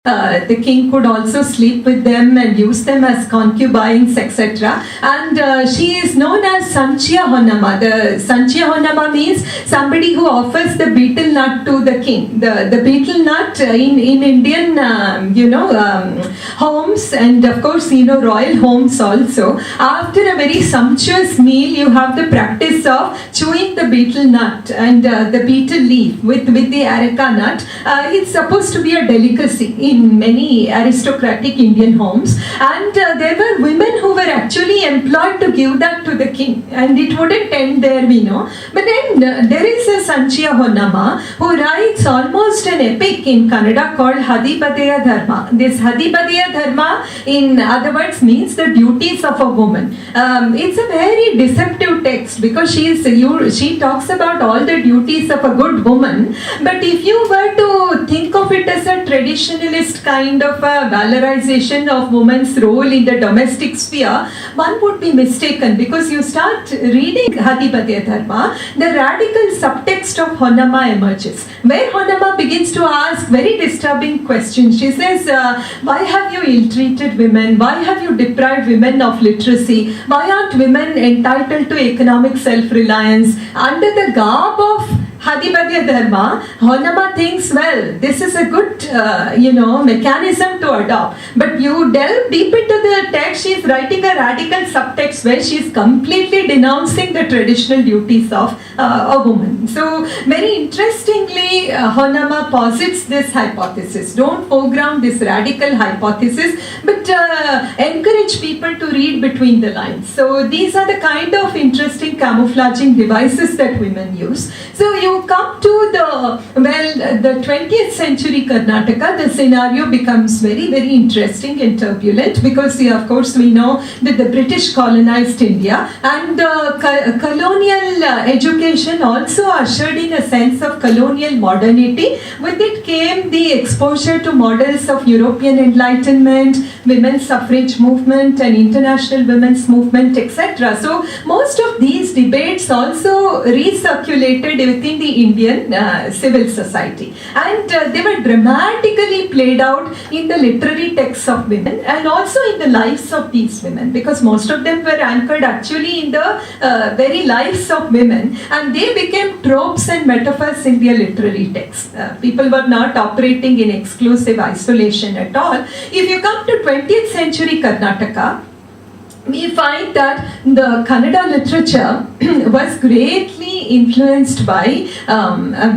The king could also sleep with them and use them as concubines, etc. And she is known as Sanchia Honnama. The Sanchia Honnama means somebody who offers the betel nut to the king. The betel nut in Indian, homes, and of course, royal homes also. After a very sumptuous meal, you have the practice of chewing the betel nut and the betel leaf with the areca nut. It's supposed to be a delicacy in many aristocratic Indian homes, and there were women who were actually employed to give that to the king, and it wouldn't end there, we know. But then there is a Sanchia Honnama who writes almost an epic in Kannada called Hadipadeya Dharma. This Hadipadeya Dharma, in other words, means the duties of a woman. It's a very deceptive text because she talks about all the duties of a good woman, but if you were to think of it as a traditionalist kind of a valorization of women's role in the domestic sphere, one would be mistaken, because you start reading Hadipadeya Dharma, the radical subtext of Honnama emerges, where Honnama begins to ask very disturbing questions. She says, why have you ill-treated women? Why have you deprived women of literacy? Why aren't women entitled to economic self-reliance? Under the garb of Hadipadeya Dharma, Honnama thinks, well, this is a good, mechanism to adopt. But you delve deep into the text, she is writing a radical subtext where she is completely denouncing the traditional duties of a woman. So, very interestingly, Honnama posits this hypothesis. Don't foreground this radical hypothesis, but encourage people to read between the lines. So, these are the kind of interesting camouflaging devices that women use. So, you come to the 20th century Karnataka, the scenario becomes very, very interesting and turbulent, because of course we know that the British colonized India, and colonial education also ushered in a sense of colonial modernity. With it came the exposure to models of European Enlightenment, women's suffrage movement and international women's movement, etc. So most of these debates also recirculated within the Indian civil society, and they were dramatically played out in the literary texts of women and also in the lives of these women, because most of them were anchored actually in the very lives of women, and they became tropes and metaphors in their literary texts. People were not operating in exclusive isolation at all. If you come to 20th century Karnataka, we find that the Kannada literature was greatly influenced by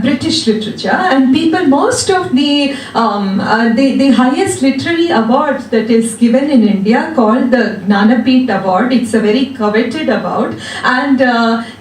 British literature, and most of the highest literary award that is given in India, called the Gnanapith Award. It's a very coveted award, and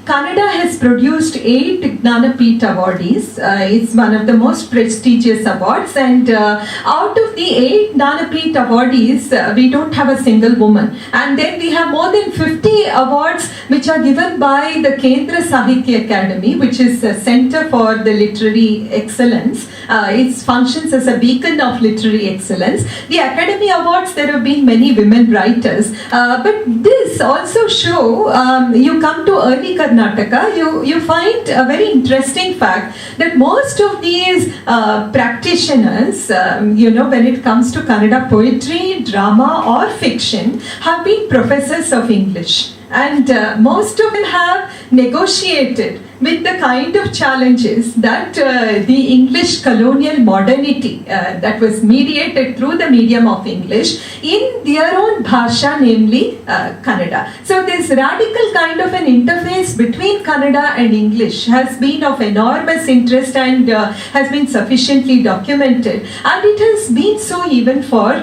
Kannada has produced 8 Gnanapith awardees. It's one of the most prestigious awards, and out of the 8 Gnanapith awardees, we don't have a single woman. And then we have more than 50 awards which are given by the Kendra Sahitya Academy, which is a center for the literary excellence. It functions as a beacon of literary excellence. The Academy Awards, there have been many women writers, but this also show, you come to early Karnataka, you find a very interesting fact that most of these practitioners, when it comes to Kannada poetry, drama or fiction, have been professors of English. And most of them have negotiated with the kind of challenges that the English colonial modernity that was mediated through the medium of English in their own bhasha, namely Kannada. So this radical kind of an interface between Kannada and English has been of enormous interest and has been sufficiently documented, and it has been so even for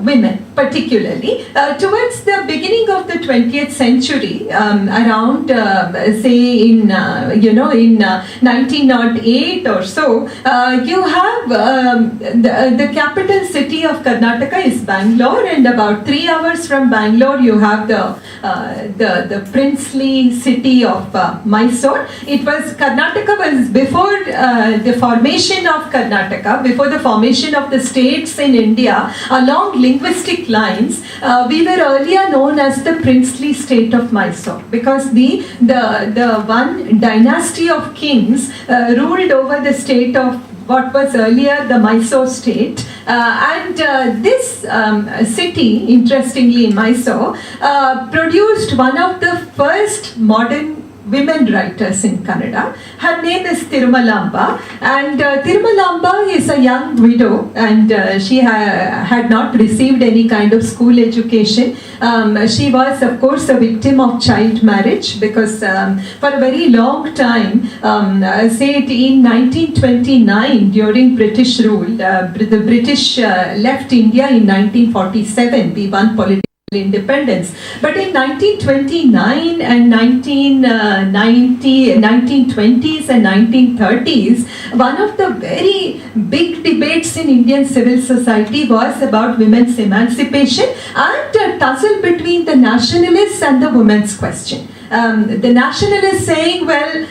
women particularly. Towards the beginning of the 20th century, around say in 1908 or so, you have the capital city of Karnataka is Bangalore, and about 3 hours from Bangalore you have the princely city of Mysore. Karnataka was before the formation of Karnataka, before the formation of the states in India along linguistic lines. We were earlier known as the princely state of Mysore, because the one dynasty of kings ruled over the state of what was earlier the Mysore state. This city, interestingly, Mysore, produced one of the first modern women writers in Kannada. Her name is Tirumalamba, and Tirumalamba is a young widow, and she had not received any kind of school education. She was, of course, a victim of child marriage because for a very long time, say it in 1929, during British rule, the British left India in 1947. We won political independence. But in 1929 and 1920s and 1930s, one of the very big debates in Indian civil society was about women's emancipation and a tussle between the nationalists and the women's question. The nationalists saying, well,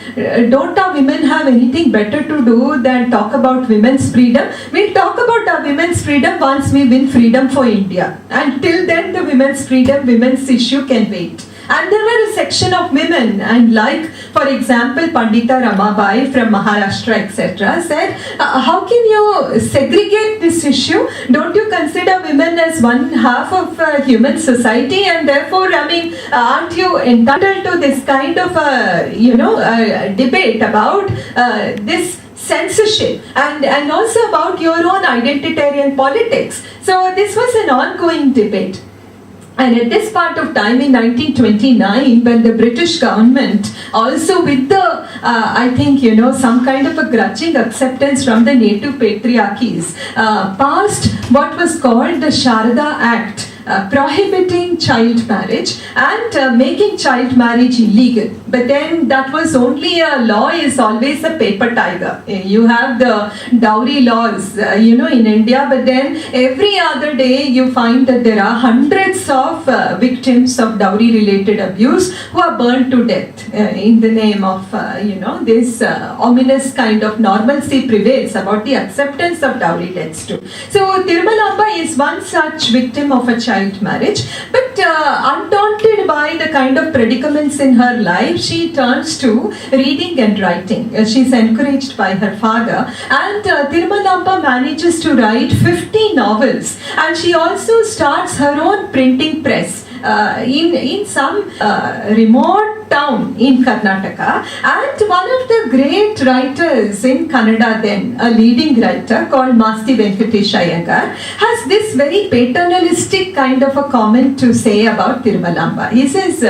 don't our women have anything better to do than talk about women's freedom? We'll talk about our women's freedom once we win freedom for India. And till then, the women's freedom, women's issue can wait. And there were a section of women, and like, for example, Pandita Ramabai from Maharashtra, etc., said, how can you segregate this issue? Don't you consider women as one half of human society? And therefore, I mean, aren't you entitled to this kind of, debate about this censorship and also about your own identitarian politics? So this was an ongoing debate. And at this part of time in 1929, when the British government, also with the, some kind of a grudging acceptance from the native patriarchies, passed what was called the Sharada Act, prohibiting child marriage and making child marriage illegal. But then that was only a law, is always a paper tiger. You have the dowry laws, in India, but then every other day you find that there are hundreds of victims of dowry related abuse who are burned to death in the name of, this ominous kind of normalcy prevails about the acceptance of dowry deaths too. So Tirumalamba is one such victim of a child marriage, but undaunted by the kind of predicaments in her life, she turns to reading and writing. She's encouraged by her father, and Tirumalamba manages to write 50 novels, and she also starts her own printing press in some remote town in Karnataka. And one of the great writers in Kannada then, a leading writer called Masti Venkatesh Iyengar, has this very paternalistic kind of a comment to say about Tirumalamba. He says,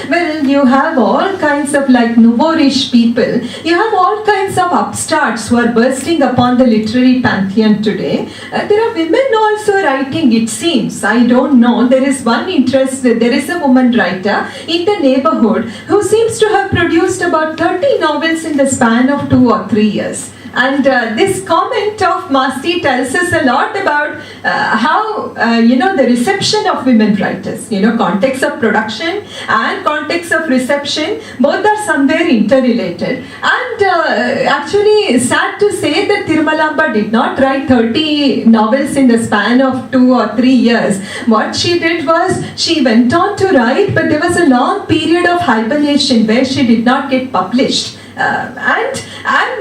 well, you have all kinds of like nouveau-riche people, you have all kinds of upstarts who are bursting upon the literary pantheon today. There are women also writing, it seems. I don't know. There is one interest, there is a woman writer in the neighborhood who seems to have produced about 30 novels in the span of 2 or 3 years. And this comment of Masti tells us a lot about how, the reception of women writers, context of production and context of reception, both are somewhere interrelated. And actually, sad to say that Tirumalamba did not write 30 novels in the span of 2 or 3 years. What she did was, she went on to write, but there was a long period of hibernation where she did not get published. And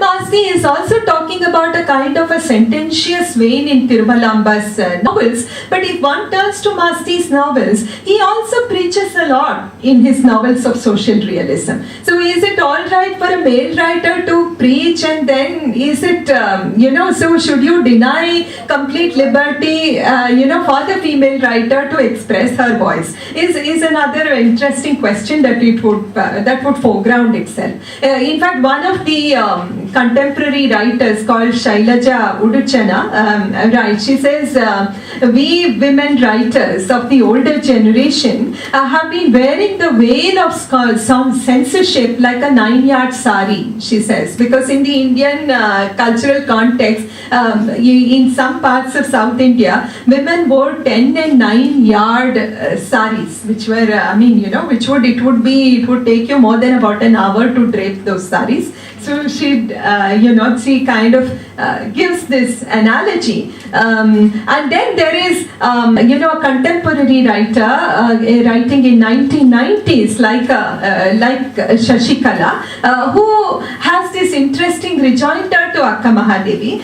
Masti is also talking about a kind of a sententious vein in Tirumalamba's novels. But if one turns to Masti's novels, he also preaches a lot in his novels of social realism. So is it all right for a male writer to preach, and then is it, so should you deny complete liberty, for the female writer to express her voice? Is another interesting question that would foreground itself. In fact, one of the contemporary writers called Shailaja Uduchana, she says, we women writers of the older generation have been wearing the veil of some censorship like a 9-yard sari, she says, because in the Indian cultural context, in some parts of South India, women wore 10 and 9-yard saris, which were, it would take you more than about an hour to drape those saris. So she kind of gives this analogy And then there is, a contemporary writer writing in 1990s, like Shashikala, who has this interesting rejoinder to Akka Mahadevi.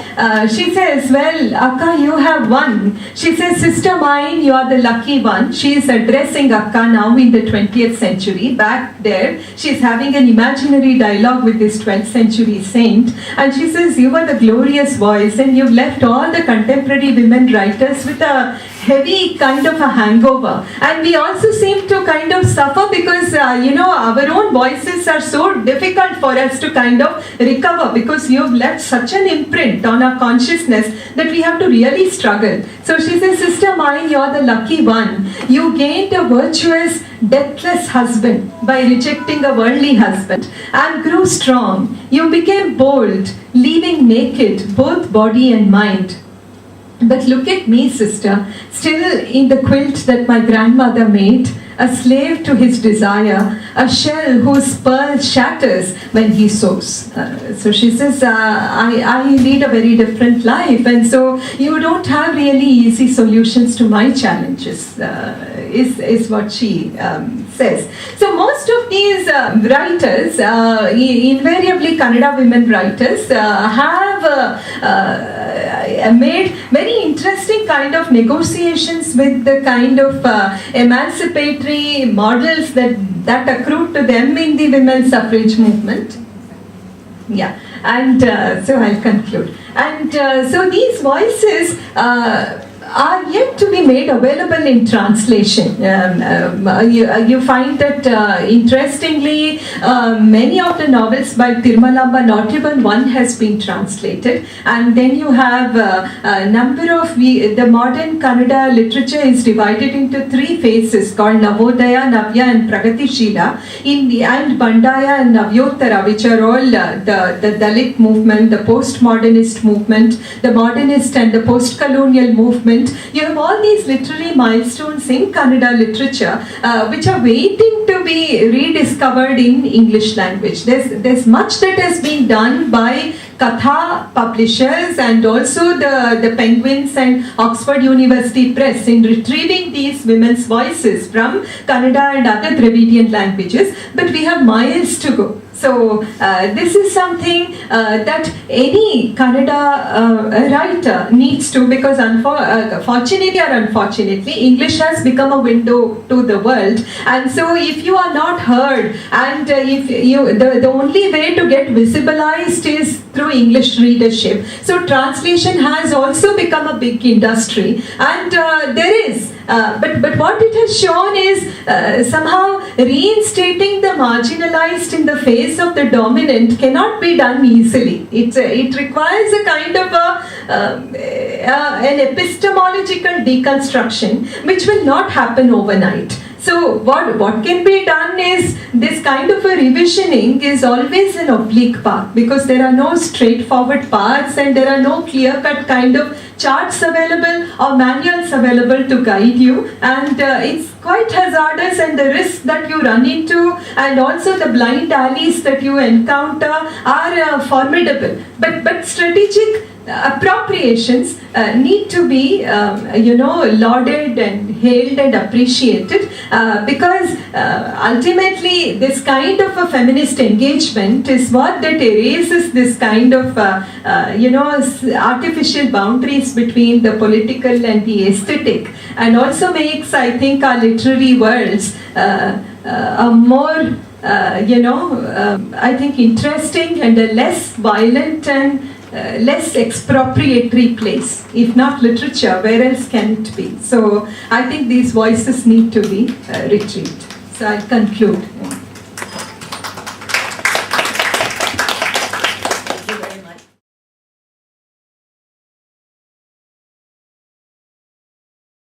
She says, well, Akka, you have won. She says, sister mine, you are the lucky one. She is addressing Akka now in the 20th century. Back there, she is having an imaginary dialogue with this 12th century saint. And she says, you are the glorious voice, and you've left all the contemporary women writers with a heavy kind of a hangover. And we also seem to kind of suffer because, our own voices are so difficult for us to kind of recover, because you've left such an imprint on our consciousness that we have to really struggle. So she says, sister mine, you're the lucky one. You gained a virtuous, deathless husband by rejecting a worldly husband, and grew strong. You became bold, leaving naked both body and mind. But look at me, sister, still in the quilt that my grandmother made, a slave to his desire, a shell whose pearl shatters when he sows. So she says, I lead a very different life, and so you don't have really easy solutions to my challenges, is what she says. So most of these writers, invariably Kannada women writers, have made very interesting kind of negotiations with the kind of emancipatory models that accrued to them in the women's suffrage movement. Yeah, and so I'll conclude. And so these voices are yet to be made available in translation. You find that interestingly, many of the novels by Tirumalamba, not even one has been translated. And then you have a number of, the modern Kannada literature is divided into three phases called Navodaya, Navya and Pragatishila, and Bandaya and Navyottara, which are all the Dalit movement, the postmodernist movement, the modernist and the post-colonial movement. You have all these literary milestones in Kannada literature which are waiting to be rediscovered in English language. There's much that has been done by Katha publishers and also the Penguins and Oxford University Press in retrieving these women's voices from Kannada and other Dravidian languages, but we have miles to go. So this is something that any Kannada writer needs to, because fortunately or unfortunately, English has become a window to the world. And so if you are not heard, and if the only way to get visibilized is through English readership. So translation has also become a big industry, and there is. But what it has shown is somehow reinstating the marginalized in the face of the dominant cannot be done easily. It requires a kind of an epistemological deconstruction which will not happen overnight. So what can be done is this kind of a revisioning is always an oblique path, because there are no straightforward paths and there are no clear-cut kind of charts available or manuals available to guide you, and it's quite hazardous, and the risks that you run into and also the blind alleys that you encounter are formidable. But strategic appropriations need to be lauded and hailed and appreciated, because ultimately this kind of a feminist engagement is what that erases this kind of artificial boundaries between the political and the aesthetic, and also makes, I think, our literary worlds a more I think interesting and a less violent and less expropriatory place. If not literature, where else can it be? So I think these voices need to be retrieved. So I conclude.